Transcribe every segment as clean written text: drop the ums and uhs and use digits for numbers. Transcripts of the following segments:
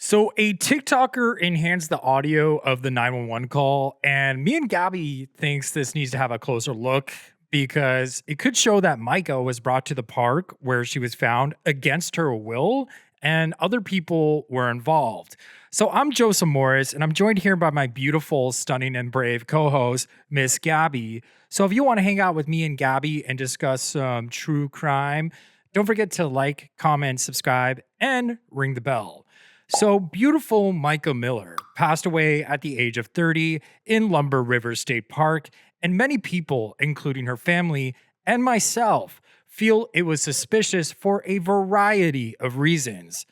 So a TikToker enhanced the audio of the 911 call, and me and Gabby thinks this needs to have a closer look because it could show that Mica was brought to the park where she was found against her will, and other people were involved. So I'm Joseph Morris, and I'm joined here by my beautiful, stunning, and brave co-host, Miss Gabby. So if you want to hang out with me and Gabby and discuss some true crime, don't forget to like, comment, subscribe, and ring the bell. So, beautiful Mica Miller passed away at the age of 30 in Lumber River State Park, and many people, including her family and myself, feel it was suspicious for a variety of reasons.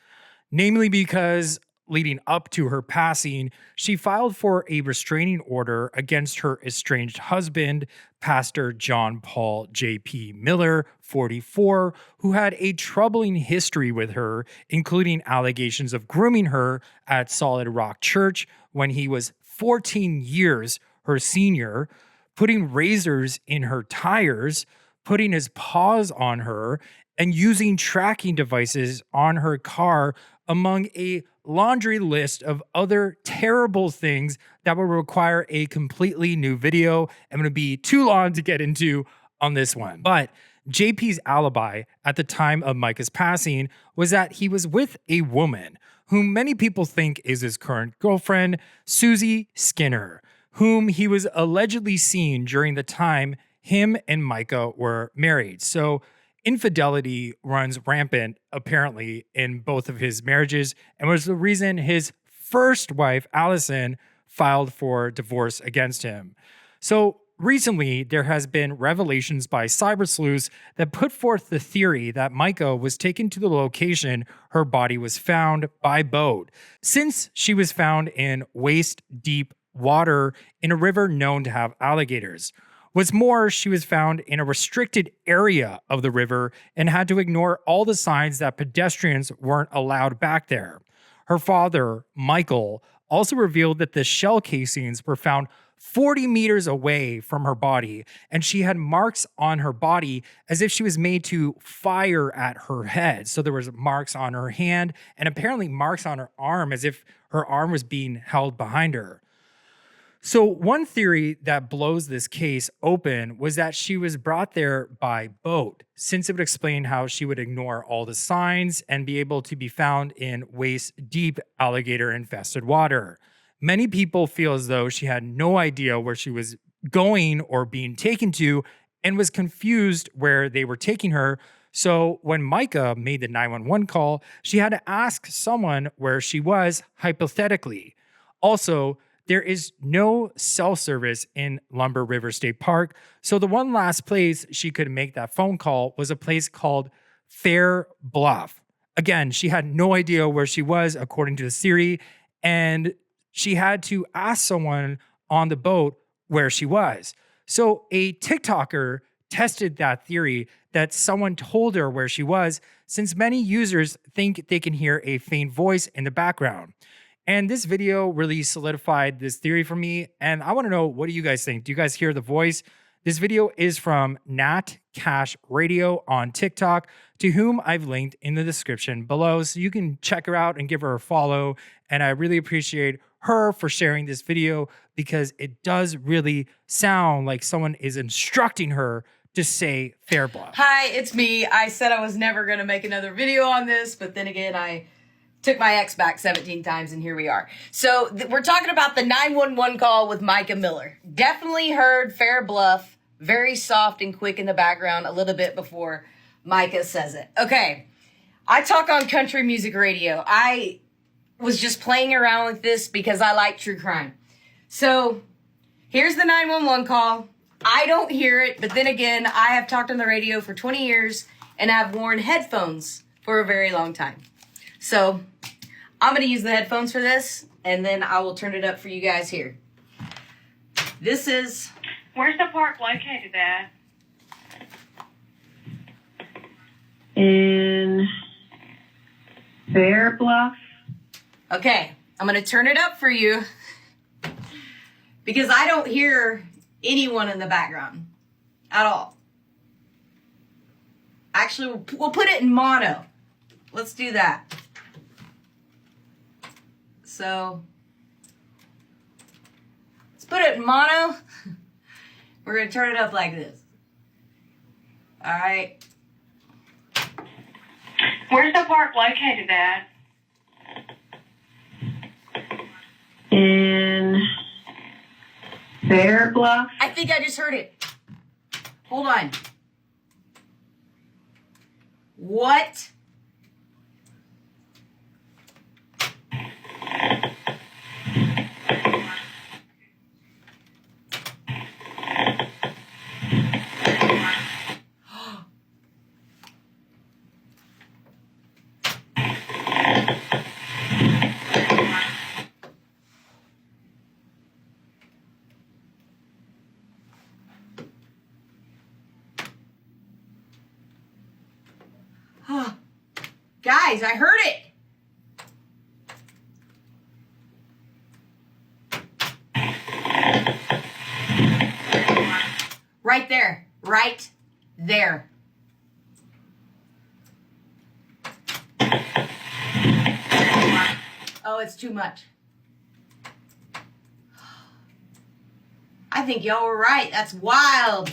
Namely, because leading up to her passing, she filed for a restraining order against her estranged husband, Pastor John Paul J.P. Miller, 44, who had a troubling history with her, including allegations of grooming her at Solid Rock Church when he was 14 years her senior, putting razors in her tires, putting his paws on her, and using tracking devices on her car, among a laundry list of other terrible things that will require a completely new video. I'm going to be too long to get into on this one. But JP's alibi at the time of Mica's passing was that he was with a woman whom many people think is his current girlfriend, Susie Skinner, whom he was allegedly seen during the time him and Mica were married. So infidelity runs rampant, apparently, in both of his marriages, and was the reason his first wife, Allison, filed for divorce against him. So recently, there has been revelations by cyber sleuths that put forth the theory that Mica was taken to the location her body was found by boat, since she was found in waist-deep water in a river known to have alligators. What's more, she was found in a restricted area of the river and had to ignore all the signs that pedestrians weren't allowed back there. Her father, Michael, also revealed that the shell casings were found 40 meters away from her body, and she had marks on her body as if she was made to fire at her head. So there was marks on her hand and apparently marks on her arm as if her arm was being held behind her. So one theory that blows this case open was that she was brought there by boat, since it would explain how she would ignore all the signs and be able to be found in waist-deep alligator-infested water. Many people feel as though she had no idea where she was going or being taken to and was confused where they were taking her. So when Mica made the 911 call, she had to ask someone where she was, hypothetically. Also, there is no cell service in Lumber River State Park, so the one last place she could make that phone call was a place called Fair Bluff. Again, she had no idea where she was, according to the theory, and she had to ask someone on the boat where she was. So a TikToker tested that theory that someone told her where she was, since many users think they can hear a faint voice in the background. And this video really solidified this theory for me. And I want to know, what do you guys think? Do you guys hear the voice? This video is from Nat Cash Radio on TikTok, to whom I've linked in the description below. So you can check her out and give her a follow. And I really appreciate her for sharing this video, because it does really sound like someone is instructing her to say Fair Bluff. Hi, it's me. I said I was never going to make another video on this, but then again, I took my ex back 17 times, and here we are. So we're talking about the 911 call with Mica Miller. Definitely heard Fair Bluff, very soft and quick in the background, a little bit before Mica says it. Okay, I talk on country music radio. I was just playing around with this because I like true crime. So here's the 911 call. I don't hear it, but then again, I have talked on the radio for 20 years, and I've worn headphones for a very long time. So I'm going to use the headphones for this, and then I will turn it up for you guys here. This is... Where's the park located at? In Fair Bluff. Okay, I'm going to turn it up for you because I don't hear anyone in the background at all. Actually, we'll put it in mono. Let's do that. So let's put it in mono. We're going to turn it up like this. All right. Where's the park located at? In Fair Bluff. I think I just heard it. Hold on. What? Guys, I heard it. Right there. Right there. Oh, it's too much. I think y'all were right. That's wild.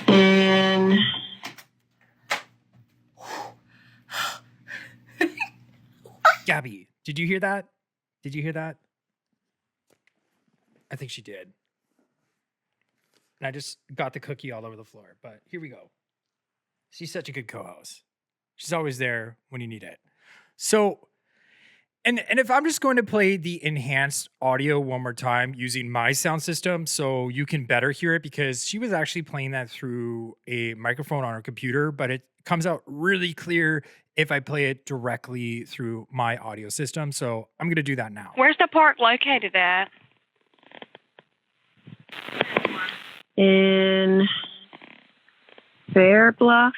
In Gabby, did you hear that? Did you hear that? I think she did. And I just got the cookie all over the floor. But here we go. She's such a good co-host. She's always there when you need it. So, and if I'm just going to play the enhanced audio one more time using my sound system so you can better hear it, because she was actually playing that through a microphone on her computer, but it comes out really clear if I play it directly through my audio system. So I'm going to do that now. Where's the park located at? in Fair Bluff.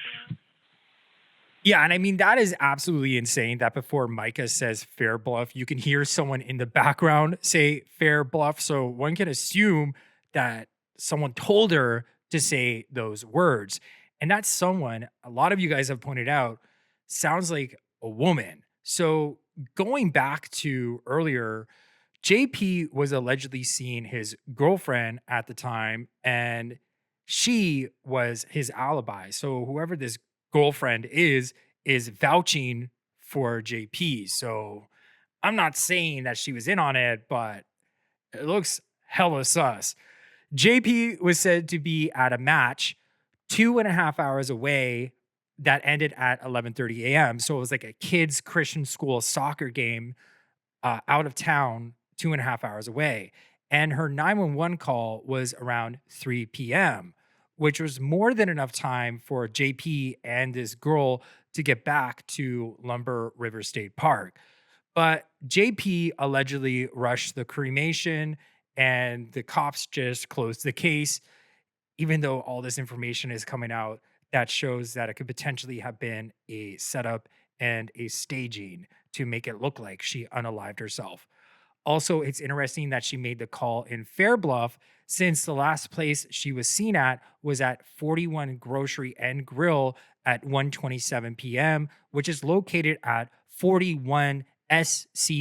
Yeah, and I mean, that is absolutely insane that before Mica says Fair Bluff, you can hear someone in the background say Fair Bluff. So one can assume that someone told her to say those words. And that someone, a lot of you guys have pointed out, sounds like a woman. So going back to earlier, JP was allegedly seeing his girlfriend at the time, and she was his alibi. So whoever this girlfriend is vouching for JP. So I'm not saying that she was in on it, but it looks hella sus. JP was said to be at a match 2.5 hours away that ended at 11:30 a.m. So it was like a kids' Christian school soccer game out of town, 2.5 hours away. And her 911 call was around 3 p.m., which was more than enough time for JP and this girl to get back to Lumber River State Park. But JP allegedly rushed the cremation and the cops just closed the case, even though all this information is coming out that shows that it could potentially have been a setup and a staging to make it look like she unalived herself. Also, it's interesting that she made the call in Fair Bluff, since the last place she was seen at was at 41 Grocery and Grill at 1:27 p.m., which is located at 41 SC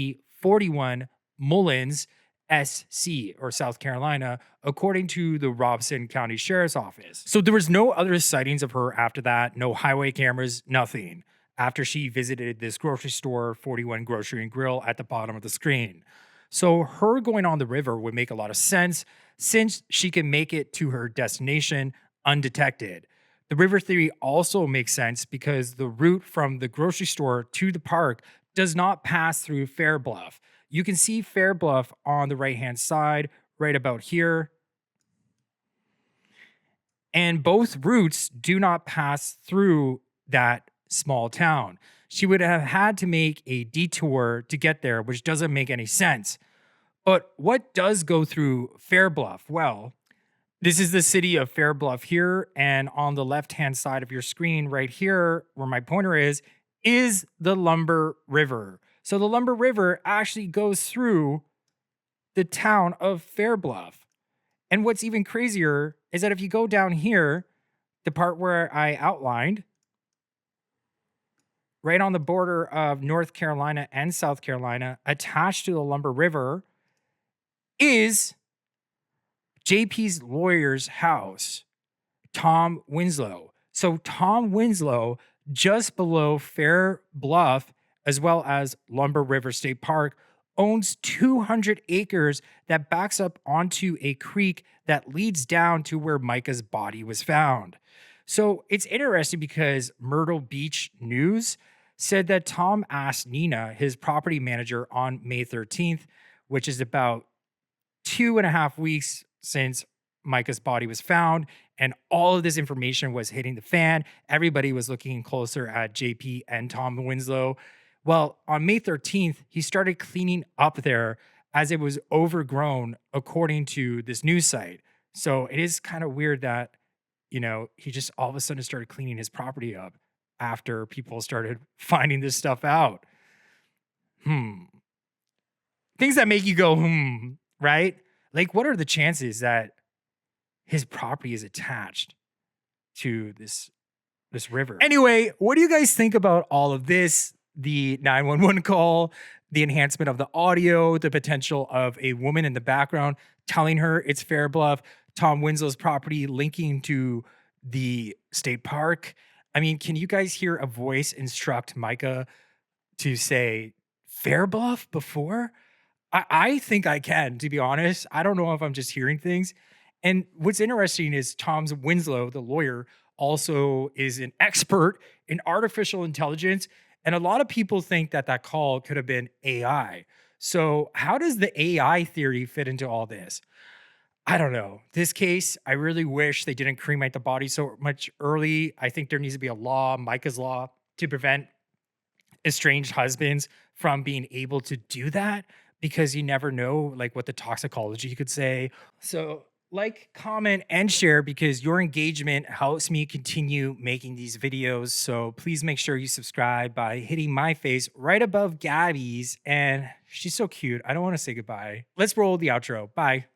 41 Mullins, SC, or South Carolina, according to the Robson County Sheriff's Office. So there was no other sightings of her after that, no highway cameras, nothing, after she visited this grocery store, 41 Grocery and Grill, at the bottom of the screen. So her going on the river would make a lot of sense since she can make it to her destination undetected. The river theory also makes sense because the route from the grocery store to the park does not pass through Fair Bluff. You can see Fair Bluff on the right-hand side, right about here. And both routes do not pass through that small town. She would have had to make a detour to get there, which doesn't make any sense. But what does go through Fair Bluff? Well, this is the city of Fair Bluff here, and on the left-hand side of your screen right here, where my pointer is the Lumber River. So the Lumber River actually goes through the town of Fair Bluff. And what's even crazier is that if you go down here, the part where I outlined, right on the border of North Carolina and South Carolina, attached to the Lumber River, is JP's lawyer's house, Tom Winslow. So Tom Winslow, just below Fair Bluff, as well as Lumber River State Park, owns 200 acres that backs up onto a creek that leads down to where Mica's body was found. So it's interesting because Myrtle Beach News said that Tom asked Nina, his property manager, on May 13th, which is about 2.5 weeks since Mica's body was found, and all of this information was hitting the fan. Everybody was looking closer at JP and Tom Winslow. Well, on May 13th, he started cleaning up there as it was overgrown, according to this news site. So it is kind of weird that, he just all of a sudden started cleaning his property up after people started finding this stuff out. Things that make you go, right? Like, what are the chances that his property is attached to this river? Anyway, what do you guys think about all of this? The 911 call, the enhancement of the audio, the potential of a woman in the background telling her it's Fair Bluff, Tom Winslow's property linking to the state park. I mean, can you guys hear a voice instruct Mica to say Fair Bluff before? I think I can, to be honest. I don't know if I'm just hearing things. And what's interesting is Tom Winslow, the lawyer, also is an expert in artificial intelligence. And a lot of people think that that call could have been AI. So how does the AI theory fit into all this? I don't know. This case, I really wish they didn't cremate the body so much early. I think there needs to be a law, Mica's law, to prevent estranged husbands from being able to do that, because you never know like what the toxicology could say. So like, comment, and share, because your engagement helps me continue making these videos. So please make sure you subscribe by hitting my face right above Gabby's. And she's so cute. I don't want to say goodbye. Let's roll the outro. Bye.